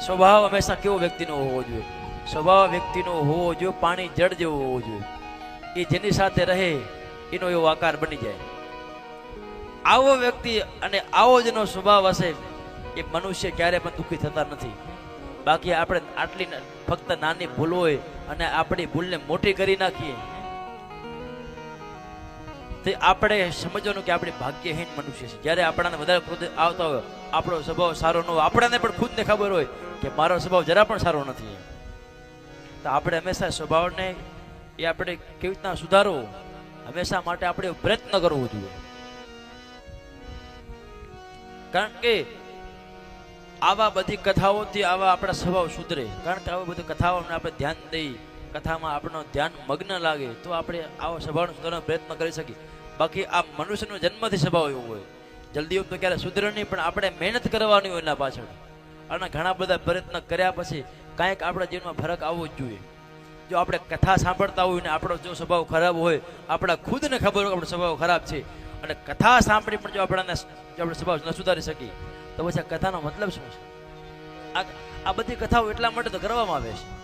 સ્વભાવ હંમેશા કેવો વ્યક્તિનો હોવો જોઈએ? સ્વભાવ વ્યક્તિનો હોવો જોઈએ પાણી જળ જેવો હોવો જોઈએ. એ જેની સાથે રહે એનો એવો આકાર બની જાય. આવો વ્યક્તિ અને આવો જેનો સ્વભાવ હશે એ મનુષ્ય ક્યારે પણ દુઃખી થતા નથી. બાકી આપણે આટલી ફક્ત નાની ભૂલ હોય અને આપણી ભૂલને મોટી કરી નાખીએ તો આપણે સમજવાનું કે આપણે ભાગ્યહીન મનુષ્ય છે. જ્યારે આપણાને વધારે ક્રોધ આવતા હોય, આપણો સ્વભાવ સારો ન હોય, આપણાને પણ ખુદને ખબર હોય કે મારો સ્વભાવ જરા પણ સારો નથી, તો આપણે હંમેશા સ્વભાવને એ આપણે કેવી રીતના સુધારવો હંમેશા માટે આપણે પ્રયત્ન કરવો જોઈએ. કારણ કે આવા બધી કથાઓથી આવા આપણા સ્વભાવ સુધરે. કારણ કે આવા બધી કથાઓને આપણે ધ્યાન દઈ, કથામાં આપણો ધ્યાન મગ્ન લાગે તો આપણે આવો સ્વભાવનો સુધારવાનો પ્રયત્ન કરી શકીએ. બાકી આ મનુષ્યનો જન્મથી સ્વભાવ એવો હોય, જલ્દી તો ક્યારે સુધરે નહીં, પણ આપણે મહેનત કરવાની હોય એના પાછળ. અને ઘણા બધા પ્રયત્ન કર્યા પછી કાંઈક આપણા જીવનમાં ફરક આવવો જ જોઈએ. જો આપણે કથા સાંભળતા હોય ને આપણો જો સ્વભાવ ખરાબ હોય, આપણા ખુદને ખબર હોય કે આપણો સ્વભાવ ખરાબ છે, અને કથા સાંભળી પણ જો આપણે સ્વભાવ ન સુધારી શકીએ તો પછી આ કથાનો મતલબ શું છે? આ બધી કથાઓ એટલા માટે તો કરવામાં આવે છે